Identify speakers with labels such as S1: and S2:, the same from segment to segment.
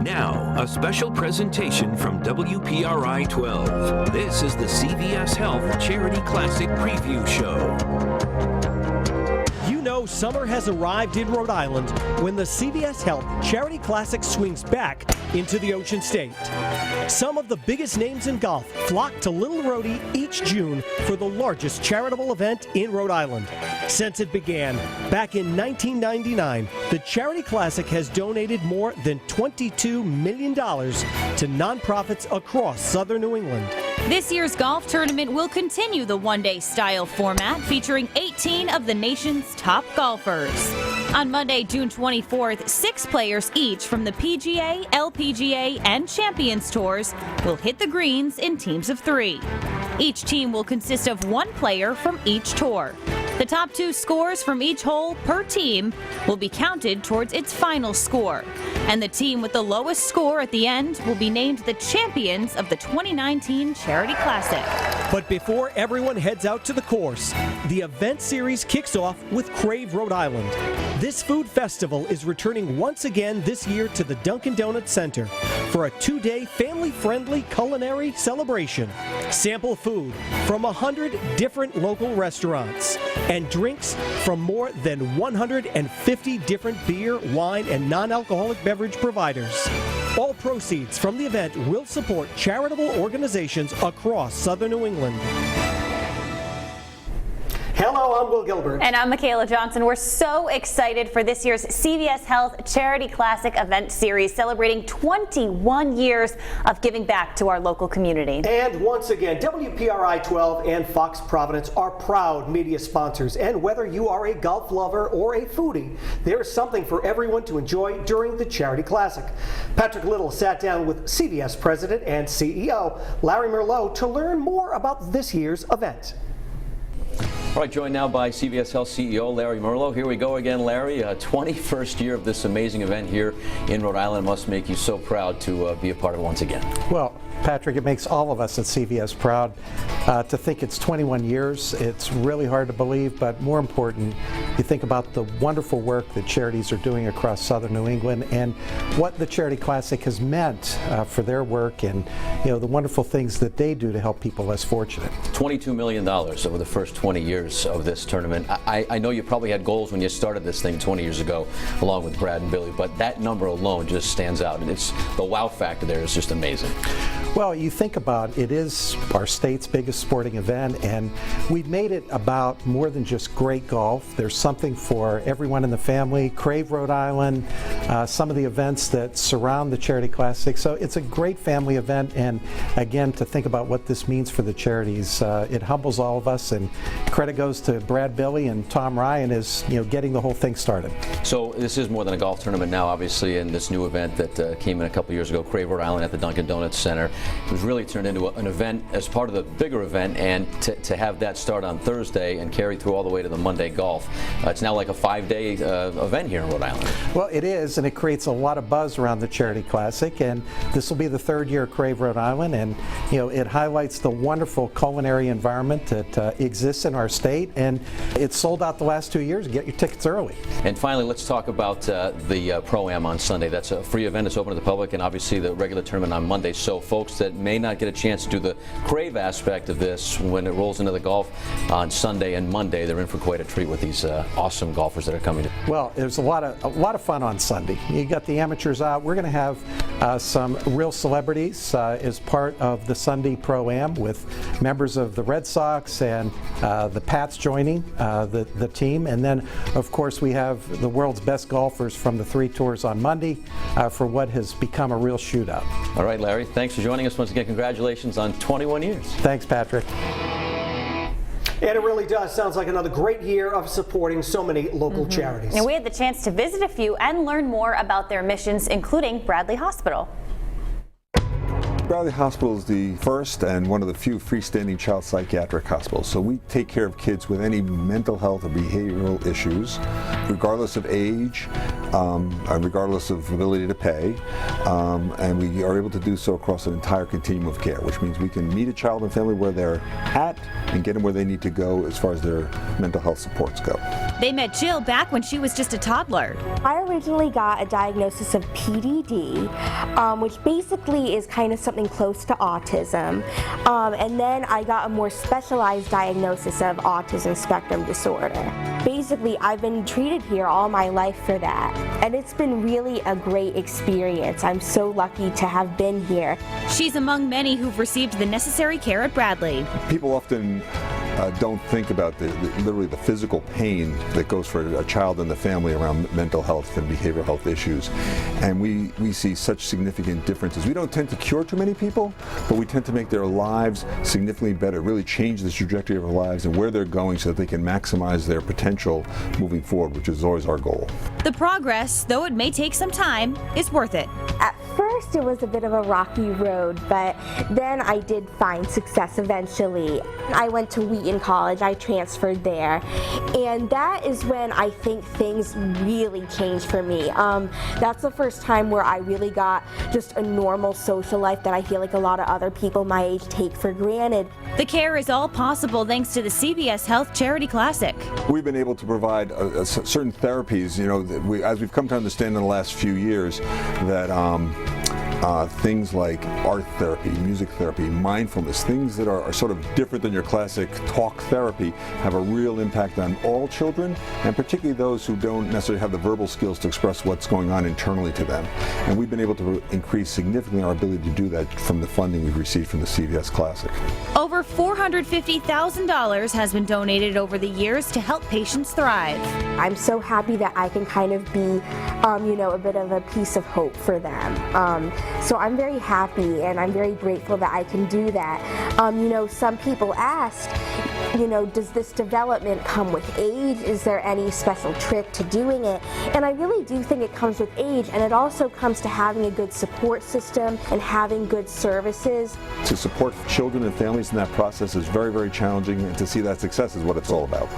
S1: Now, a special presentation from WPRI 12. This is the CVS Health Charity Classic Preview Show.
S2: You know summer has arrived in Rhode Island when the CVS Health Charity Classic swings back into the Ocean State. Some of the biggest names in golf flock to Little Rhodey each June for the largest charitable event in Rhode Island. Since it began back in 1999, the Charity Classic has donated more than $22 million to nonprofits across southern New England.
S3: This year's golf tournament will continue the one-day style format, featuring 18 of the nation's top golfers. On Monday, June 24th, 6 players each from the PGA, LPGA, and Champions Tours will hit the greens in teams of 3. Each team will consist of 1 player from each tour. The top 2 scores from each hole per team will be counted towards its final score. And the team with the lowest score at the end will be named the champions of the 2019 Charity Classic.
S2: But before everyone heads out to the course, the event series kicks off with Crave, Rhode Island. This food festival is returning once again this year to the Dunkin' Donuts Center for a 2-day family-friendly culinary celebration. Sample food from 100 different local restaurants and drinks from more than 150 different beer, wine, and non-alcoholic beverage providers. All proceeds from the event will support charitable organizations across southern New England. Hello, I'm Will Gilbert.
S4: And I'm Michaela Johnson. We're so excited for this year's CVS Health Charity Classic event series, celebrating 21 years of giving back to our local community.
S2: And once again, WPRI 12 and Fox Providence are proud media sponsors. And whether you are a golf lover or a foodie, there's something for everyone to enjoy during the Charity Classic. Patrick Little sat down with CVS President and CEO Larry Merlot to learn more about this year's event.
S5: All right, joined now by CVS Health CEO Larry Merlot. Here we go again, Larry. 21st year of this amazing event here in Rhode Island. Must make you so proud to be a part of it once again.
S6: Well, Patrick, it makes all of us at CVS proud to think it's 21 years. It's really hard to believe, but more important, you think about the wonderful work that charities are doing across southern New England and what the Charity Classic has meant for their work and the wonderful things that they do to help people less fortunate.
S5: $22 million over the first 20 years of this tournament. I know you probably had goals when you started this thing 20 years ago, along with Brad and Billy, but that number alone just stands out, and it's the wow factor there is just amazing.
S6: Well, you think about it is our state's biggest sporting event, and we've made it about more than just great golf. There's something for everyone in the family. Crave, Rhode Island, some of the events that surround the Charity Classic. So it's a great family event, and again, to think about what this means for the charities, it humbles all of us, and credit goes to Brad, Billy, and Tom Ryan is getting the whole thing started.
S5: So this is more than a golf tournament now, obviously, in this new event that came in a couple years ago, Crave, Rhode Island at the Dunkin' Donuts Center. It was really turned into an event as part of the bigger event, and to have that start on Thursday and carry through all the way to the Monday golf. It's now like a 5-day event here in Rhode Island.
S6: Well, it is, and it creates a lot of buzz around the Charity Classic, and this will be the 3rd year of Crave, Rhode Island, and it highlights the wonderful culinary environment that exists in our state, and it's sold out the last 2 years. Get your tickets early.
S5: And finally, let's talk about the Pro-Am on Sunday. That's a free event. It's open to the public, and obviously the regular tournament on Monday. So folks that may not get a chance to do the Crave aspect of this when it rolls into the golf on Sunday and Monday, they're in for quite a treat with these awesome golfers that are coming.
S6: Well, there's a lot of fun on Sunday. You got the amateurs out. We're going to have some real celebrities as part of the Sunday Pro-Am with members of the Red Sox and the Pats joining the team, and then of course we have the world's best golfers from the 3 tours on Monday for what has become a real shootout.
S5: All right, Larry, thanks for joining us once again. Congratulations on 21 years.
S6: Thanks, Patrick.
S2: And it really does. Sounds like another great year of supporting so many local charities.
S4: And we had the chance to visit a few and learn more about their missions, including Bradley Hospital.
S7: Bradley Hospital is the first and one of the few freestanding child psychiatric hospitals. So we take care of kids with any mental health or behavioral issues, regardless of age, and regardless of ability to pay. And we are able to do so across an entire continuum of care, which means we can meet a child and family where they're at and get them where they need to go as far as their mental health supports go.
S3: They met Jill back when she was just a toddler.
S8: I originally got a diagnosis of PDD, which basically is kind of something close to autism. And then I got a more specialized diagnosis of autism spectrum disorder. Basically, I've been treated here all my life for that. And it's been really a great experience. I'm so lucky to have been here.
S3: She's among many who've received the necessary care at Bradley.
S7: People often don't think about literally the physical pain that goes for a child and the family around mental health and behavioral health issues. And we see such significant differences. We don't tend to cure too many people, but we tend to make their lives significantly better, really change the trajectory of their lives and where they're going so that they can maximize their potential moving forward, which is always our goal.
S3: The progress, though it may take some time, is worth it.
S8: At first it was a bit of a rocky road, but then I did find success eventually. I went to Wheaton College, I transferred there, and that is when I think things really changed for me. That's the first time where I really got just a normal social life that I feel like a lot of other people my age take for granted.
S3: The care is all possible thanks to the CVS Health Charity Classic.
S7: We've been able to provide certain therapies, that as we've come to understand in the last few years, that things like art therapy, music therapy, mindfulness, things that are sort of different than your classic talk therapy, have a real impact on all children, and particularly those who don't necessarily have the verbal skills to express what's going on internally to them. And we've been able to increase significantly our ability to do that from the funding we've received from the CVS Classic.
S3: Over $450,000 has been donated over the years to help patients thrive.
S8: I'm so happy that I can kind of be, a bit of a piece of hope for them. So I'm very happy and I'm very grateful that I can do that. Some people ask, does this development come with age? Is there any special trick to doing it? And I really do think it comes with age, and it also comes to having a good support system and having good services.
S7: To support children and families in that process is very, very challenging, and to see that success is what it's all about.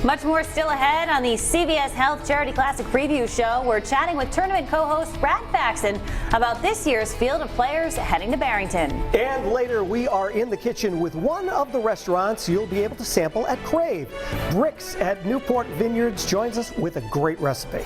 S4: Much more still ahead on the CVS Health Charity Classic Preview Show. We're chatting with tournament co-host Brad Faxon about this year's field of players heading to Barrington.
S2: And later, we are in the kitchen with one of the restaurants you'll be able to sample at Crave. Bricks at Newport Vineyards joins us with a great recipe.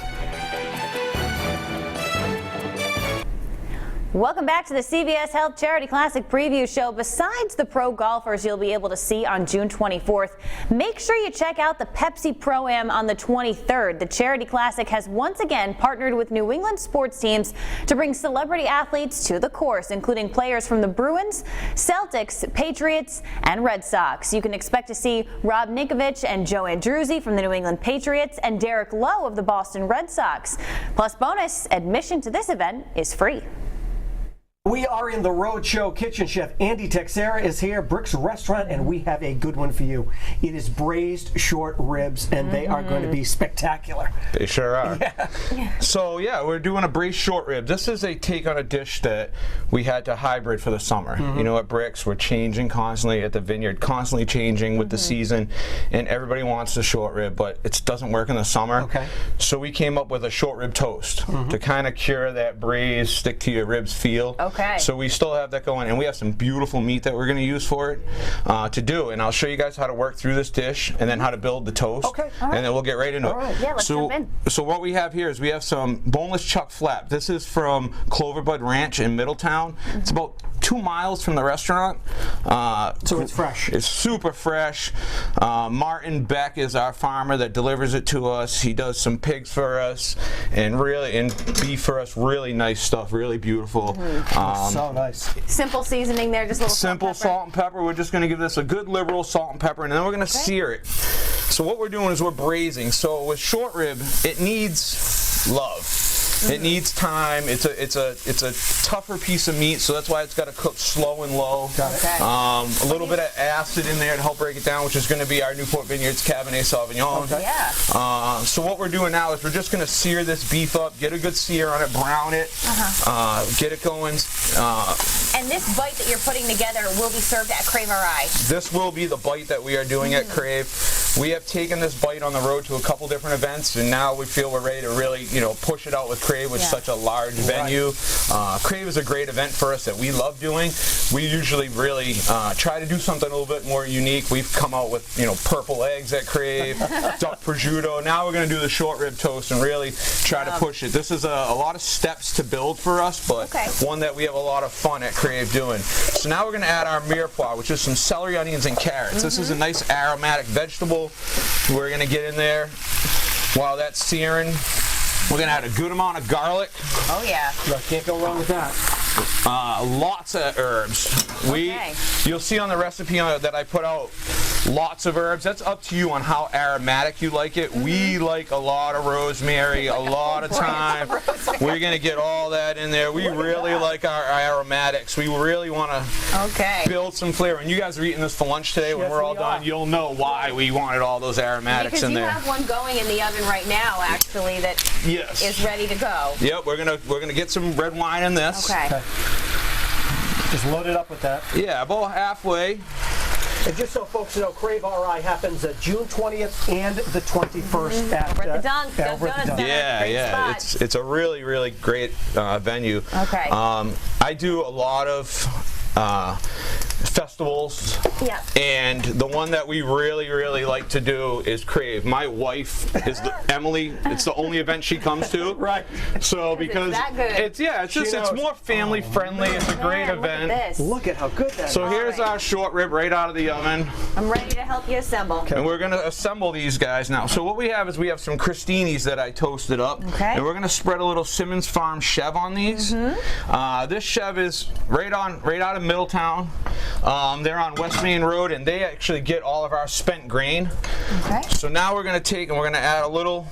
S4: Welcome back to the CVS Health Charity Classic Preview Show. Besides the pro golfers you'll be able to see on June 24th, make sure you check out the Pepsi Pro-Am on the 23rd. The Charity Classic has once again partnered with New England sports teams to bring celebrity athletes to the course, including players from the Bruins, Celtics, Patriots, and Red Sox. You can expect to see Rob Ninkovich and Joe Andruzzi from the New England Patriots and Derek Lowe of the Boston Red Sox. Plus bonus, admission to this event is free.
S2: We are in the Roadshow. Kitchen chef Andy Texera is here, Bricks Restaurant, and we have a good one for you. It is braised short ribs, and they are going to be spectacular.
S9: They sure are.
S2: Yeah.
S9: So yeah, we're doing a braised short rib. This is a take on a dish that we had to hybrid for the summer. At Bricks, we're changing constantly at the vineyard, constantly changing with the season, and everybody wants the short rib, but it doesn't work in the summer.
S2: Okay.
S9: So we came up with a short rib toast to kind of cure that braised, stick to your ribs feel.
S4: Okay.
S9: So we still have that going, and we have some beautiful meat that we're going to use for it to do. And I'll show you guys how to work through this dish and then how to build the toast.
S2: Okay.
S9: And then we'll get right into it.
S4: Yeah, let's jump in.
S9: So what we have here is we have some boneless chuck flap. This is from Cloverbud Ranch in Middletown. It's about 2 miles from the restaurant.
S2: So it's fresh.
S9: It's super fresh. Martin Beck is our farmer that delivers it to us. He does some pigs for us and beef for us. Really nice stuff. Really beautiful.
S2: So nice.
S4: Simple seasoning there, just a little
S9: simple salt and pepper. We're just going to give this a good liberal salt and pepper, and then we're going to sear it. So what we're doing is we're braising. So with short rib, it needs love. It needs time. It's a tougher piece of meat, so that's why it's got to cook slow and low.
S2: Got it.
S4: Okay.
S9: A little bit of acid in there to help break it down, which is going to be our Newport Vineyards Cabernet Sauvignon.
S2: Okay.
S4: Yeah.
S9: So what we're doing now is we're just going to sear this beef up, get a good sear on it, brown it, get it going,
S4: And this bite that you're putting together will be served at Crave RI.
S9: This will be the bite that we are doing at Crave. We have taken this bite on the road to a couple different events, and now we feel we're ready to really, push it out with Crave with such a large venue. Crave is a great event for us that we love doing. We usually really try to do something a little bit more unique. We've come out with, purple eggs at Crave, duck prosciutto. Now we're going to do the short rib toast and really try to push it. This is a lot of steps to build for us, but one that we have a lot of fun at Crave doing. So now we're going to add our mirepoix, which is some celery, onions, and carrots. This is a nice aromatic vegetable. We're going to get in there while that's searing. We're going to add a good amount of garlic.
S4: Oh, yeah.
S2: Can't go wrong with that.
S9: Lots of herbs. You'll see on the recipe that I put out, lots of herbs. That's up to you on how aromatic you like it. We like a lot of rosemary, a lot of thyme. We're going to get all that in there. We really like our aromatics. We really want to build some flavor. And you guys are eating this for lunch today. When we're all done, you'll know why we wanted all those aromatics in there.
S4: Because you have one going in the oven right now, actually, that is ready to go.
S9: Yep, we're gonna get some red wine in this.
S2: Okay. Just load it up with that.
S9: Yeah, about halfway.
S2: And just so folks know, Crave RI happens June 20th and the 21st
S4: over at the Dunk.
S9: Yeah. It's a really, really great venue.
S4: Okay.
S9: I do a lot of festivals.
S4: Yeah.
S9: And the one that we really, really like to do is Crave. My wife is Emily. It's the only event she comes to.
S2: Right.
S9: So because it's more family friendly. It's a great event.
S2: Look at how good that is.
S9: So here's our short rib right out of the oven.
S4: I'm ready to help you assemble.
S9: Okay. And we're going to assemble these guys now. So what we have is we have some crostinis that I toasted up.
S4: Okay.
S9: And we're going to spread a little Simmons Farm chev on these. This chev is right out of Middletown. They're on West Main Road, and they actually get all of our spent grain.
S4: Okay.
S9: So now we're going to take and we're going to add a little.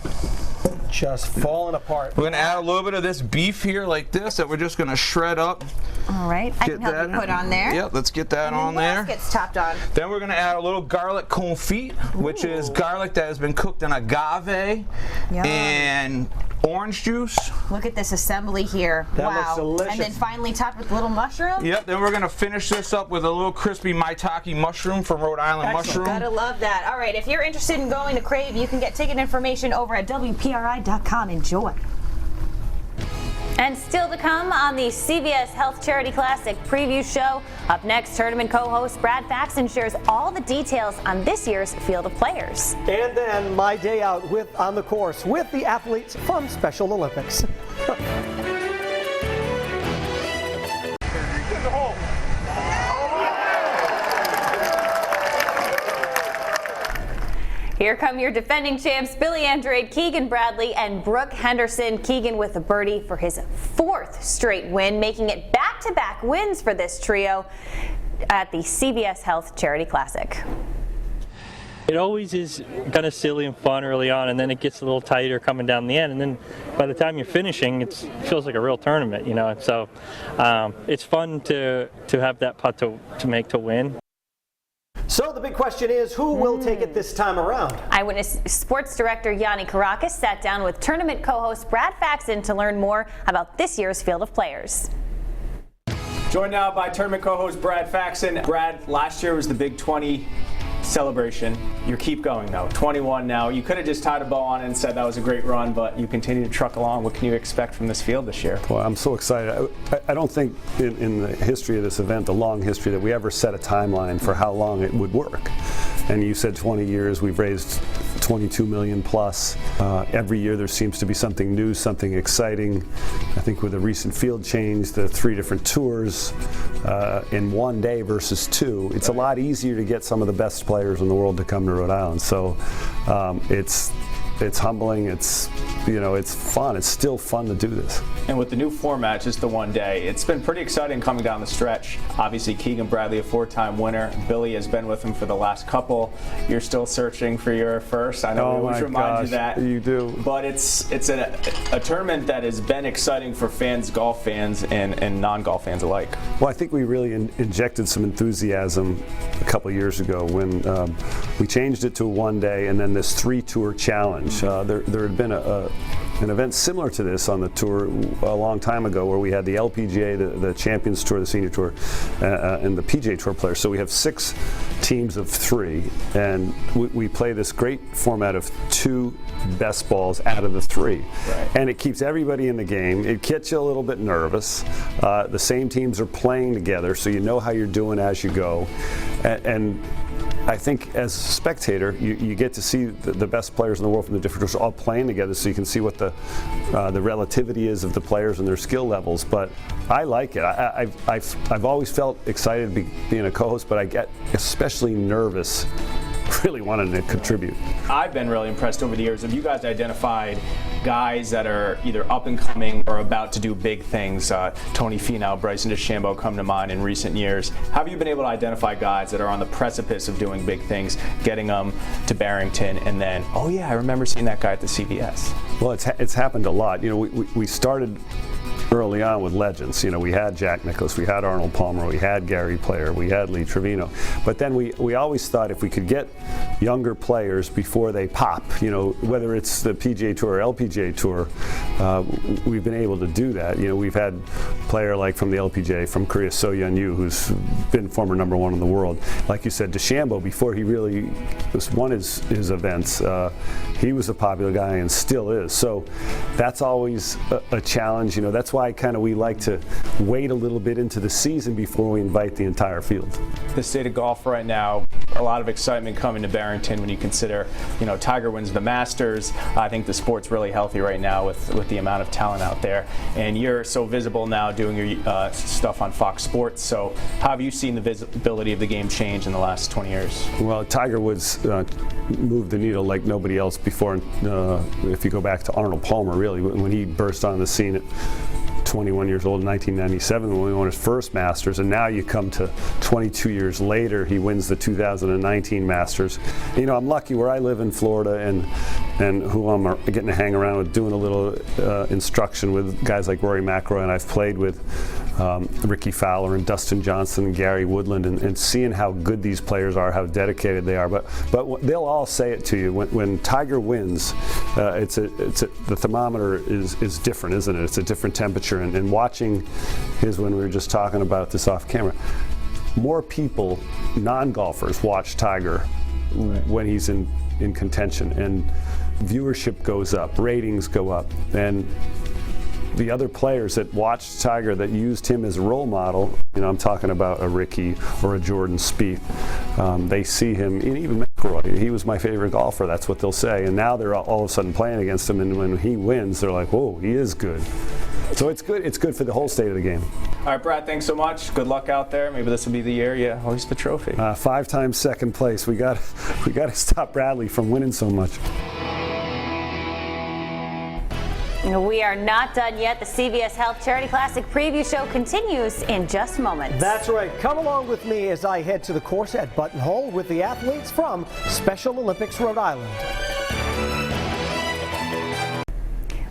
S2: Just falling apart.
S9: We're going to add a little bit of this beef here like this that we're just going to shred up.
S4: All right. I can help you put on there.
S9: Yep, let's get that on there.
S4: What else gets topped on?
S9: Then we're going to add a little garlic confit, which is garlic that has been cooked in agave and orange juice.
S4: Look at this assembly here.
S2: That looks delicious.
S4: And then finally topped with a little mushroom.
S9: Yep, then we're going to finish this up with a little crispy maitake mushroom from Rhode Island Mushroom.
S4: Gotta love that. All right, if you're interested in going to Crave, you can get ticket information over at WPRI.com. Enjoy. And still to come on the CVS Health Charity Classic preview show. Up next, tournament co-host Brad Faxon shares all the details on this year's field of players.
S2: And then my day out on the course with the athletes from Special Olympics.
S4: Here come your defending champs, Billy Andrade, Keegan Bradley, and Brooke Henderson. Keegan with a birdie for his 4th straight win, making it back-to-back wins for this trio at the CVS Health Charity Classic.
S10: It always is kind of silly and fun early on, and then it gets a little tighter coming down the end, and then by the time you're finishing, it feels like a real tournament, And so it's fun to have that putt to make to win.
S2: So the big question is, who will take it this time around?
S4: Eyewitness Sports Director Yanni Karakis sat down with tournament co-host Brad Faxon to learn more about this year's field of players.
S11: Joined now by tournament co-host Brad Faxon. Brad, last year was the Big 20 celebration. You keep going though, 21 now. You could have just tied a bow on it and said that was a great run, but you continue to truck along. What can you expect from this field this year?
S12: Well, I'm so excited. I don't think in the history of this event, the long history, that we ever set a timeline for how long it would work. And you said 20 years, we've raised 22 million plus. Every year there seems to be something new, something exciting. I think with the recent field change, the 3 different tours in one day versus 2, it's a lot easier to get some of the best players in the world to come to Rhode Island. So it's humbling, it's fun. It's still fun to do this.
S11: And with the new format, just the one day, it's been pretty exciting coming down the stretch. Obviously, Keegan Bradley, a 4-time winner. Billy has been with him for the last couple. You're still searching for your first. I know we always remind you that.
S12: You do.
S11: But it's a tournament that has been exciting for fans, golf fans, and non-golf fans alike.
S12: Well, I think we really injected some enthusiasm a couple years ago when we changed it to a one day and then this 3-tour challenge. There had been an event similar to this on the tour a long time ago, where we had the LPGA, the Champions Tour, the Senior Tour, and the PGA Tour players. So we have 6 teams of 3, and we play this great format of 2 best balls out of the 3.
S11: Right.
S12: And it keeps everybody in the game. It gets you a little bit nervous. The same teams are playing together, so you know how you're doing as you go. And I think as a spectator, you get to see the best players in the world from the different tours all playing together, so you can see what the relativity is of the players and their skill levels. But I like it. I've always felt excited being a co-host, but I get especially nervous really wanting to contribute.
S11: I've been really impressed over the years. Have you guys identified guys that are either up and coming or about to do big things? Tony Finau, Bryson DeChambeau come to mind in recent years. Have you been able to identify guys that are on the precipice of doing big things, getting them to Barrington, and then, oh yeah, I remember seeing that guy at the CVS?
S12: Well, it's happened a lot. You know, we started early on with legends. You know, we had Jack Nicklaus, we had Arnold Palmer, we had Gary Player, we had Lee Trevino. But then we always thought if we could get younger players before they pop, you know, whether it's the PGA Tour or LPGA Tour, we've been able to do that. You know, we've had a player like from the LPGA, from Korea, So Yeon Yu, who's been former #1 in the world. Like you said, DeChambeau, before he really won his events, he was a popular guy and still is. So that's always a challenge. You know, that's why we like to wait a little bit into the season before we invite the entire field.
S11: The state of golf right now, a lot of excitement coming to Barrington when you consider, you know, Tiger wins the Masters. I think the sport's really healthy right now with the amount of talent out there. And you're so visible now doing your stuff on Fox Sports. So how have you seen the visibility of the game change in the last 20 years?
S12: Well, Tiger Woods moved the needle like nobody else before. If you go back to Arnold Palmer, really, when he burst on the scene at 21 years old in 1997 when we won his first Masters, and now you come to 22 years later, he wins the 2019 Masters. You know, I'm lucky where I live in Florida and who I'm getting to hang around with, doing a little instruction with guys like Rory McIlroy, and I've played with Ricky Fowler and Dustin Johnson and Gary Woodland, and seeing how good these players are, how dedicated they are. But they'll all say it to you. When Tiger wins, the thermometer is different, isn't it? It's a different temperature. And watching his, when we were just talking about this off camera, more people, non-golfers, watch Tiger when he's in contention, and viewership goes up, ratings go up, and the other players that watched Tiger, that used him as a role model, you know, I'm talking about a Ricky or a Jordan Spieth, they see him, and even McIlroy, he was my favorite golfer, that's what they'll say, and now they're all of a sudden playing against him, and when he wins, they're like, whoa, he is good. So it's good for the whole state of the game.
S11: All right, Brad, thanks so much. Good luck out there. Maybe this will be the year you hoist the trophy.
S12: 5 times second place. We got to stop Bradley from winning so much.
S4: We are not done yet. The CVS Health Charity Classic preview show continues in just moments.
S2: That's right. Come along with me as I head to the course at Buttonhole with the athletes from Special Olympics Rhode Island.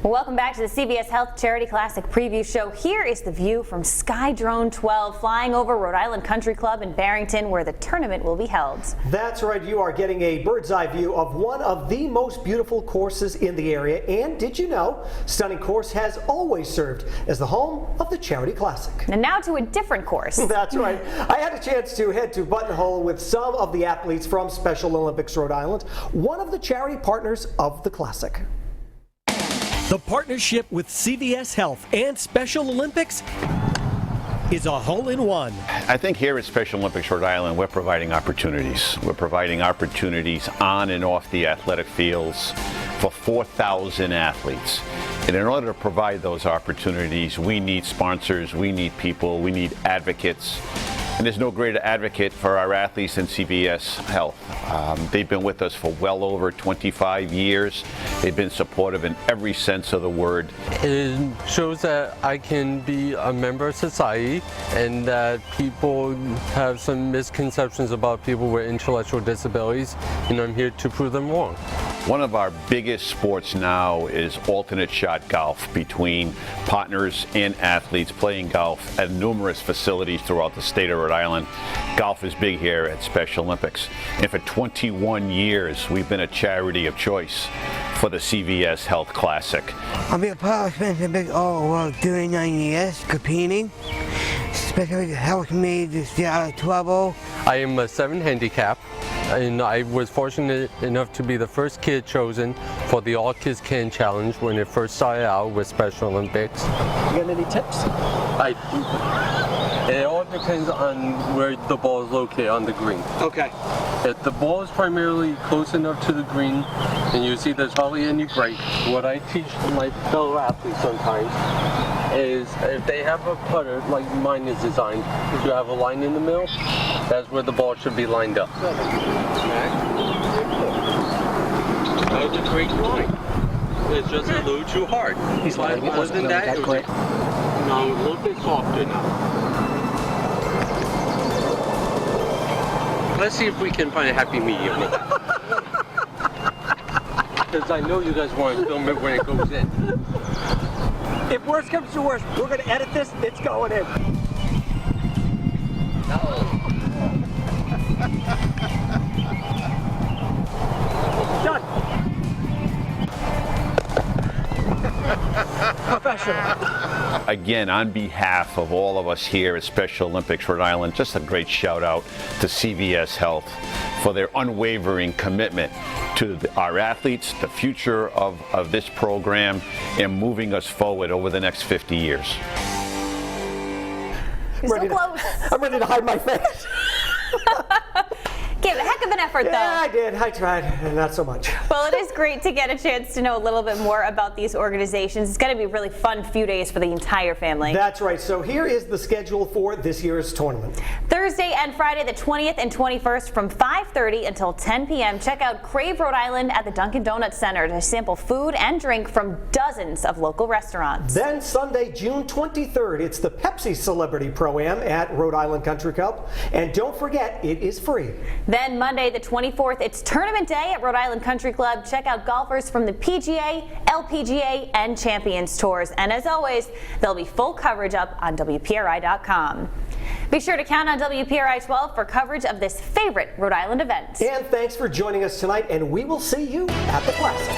S4: Welcome back to the CVS Health Charity Classic preview show. Here is the view from Skydrone 12 flying over Rhode Island Country Club in Barrington, where the tournament will be held.
S2: That's right. You are getting a bird's eye view of one of the most beautiful courses in the area. And did you know, Stunning Course has always served as the home of the Charity Classic.
S4: And now to a different course.
S2: That's right. I had a chance to head to Buttonhole with some of the athletes from Special Olympics Rhode Island, one of the charity partners of the Classic. The partnership with CVS Health and Special Olympics is a hole-in-one.
S13: I think here at Special Olympics Rhode Island, we're providing opportunities. We're providing opportunities on and off the athletic fields for 4,000 athletes. And in order to provide those opportunities, we need sponsors, we need people, we need advocates. And there's no greater advocate for our athletes than CVS Health. They've been with us for well over 25 years. They've been supportive in every sense of the word.
S14: It shows that I can be a member of society and that people have some misconceptions about people with intellectual disabilities, and I'm here to prove them wrong.
S13: One of our biggest sports now is alternate shot golf between partners and athletes playing golf at numerous facilities throughout the state of Rhode Island. Golf is big here at Special Olympics. And for 21 years, we've been a charity of choice for the CVS Health Classic.
S15: I'll be a part of Spencer all during 9 years competing. Especially helped me to stay out of trouble.
S14: I am a 7 handicap, and I was fortunate enough to be the first kid chosen for the All Kids Can Challenge when it first started out with Special Olympics.
S2: You got any tips?
S14: It all depends on where the ball is located on the green.
S2: Okay.
S14: If the ball is primarily close enough to the green, and you see there's hardly any break, what I teach my fellow athletes sometimes is if they have a putter like mine is designed, if you have a line in the middle, that's where the ball should be lined up. That was a great line. It's just a little too hard.
S2: He's lying. It wasn't
S14: Other than
S2: that quick.
S14: No, a little bit softer now. Let's see if we can find a happy medium with that. Because I know you guys want to film it when it goes in.
S2: If worst comes to worst, we're going to edit this. It's going in. Done. Professional.
S13: Again, on behalf of all of us here at Special Olympics Rhode Island, just a great shout out to CVS Health for their unwavering commitment to our athletes, the future of this program, and moving us forward over the next 50 years.
S4: You're so close.
S2: I'm ready to hide my face.
S4: Give a heck of an effort, though.
S2: Yeah, I did. I tried. Not so much.
S4: Well, it is great to get a chance to know a little bit more about these organizations. It's going to be a really fun few days for the entire family.
S2: That's right. So here is the schedule for this year's tournament.
S4: Thursday and Friday, the 20th and 21st from 5:30 until 10 p.m. Check out Crave, Rhode Island at the Dunkin' Donuts Center to sample food and drink from dozens of local restaurants.
S2: Then Sunday, June 23rd, it's the Pepsi Celebrity Pro-Am at Rhode Island Country Club. And don't forget, it is free.
S4: Then Monday, the 24th, it's tournament day at Rhode Island Country Club. Check out golfers from the PGA, LPGA, and Champions Tours. And as always, there'll be full coverage up on WPRI.com. Be sure to count on WPRI 12 for coverage of this favorite Rhode Island event.
S2: And thanks for joining us tonight, and we will see you at the Classic.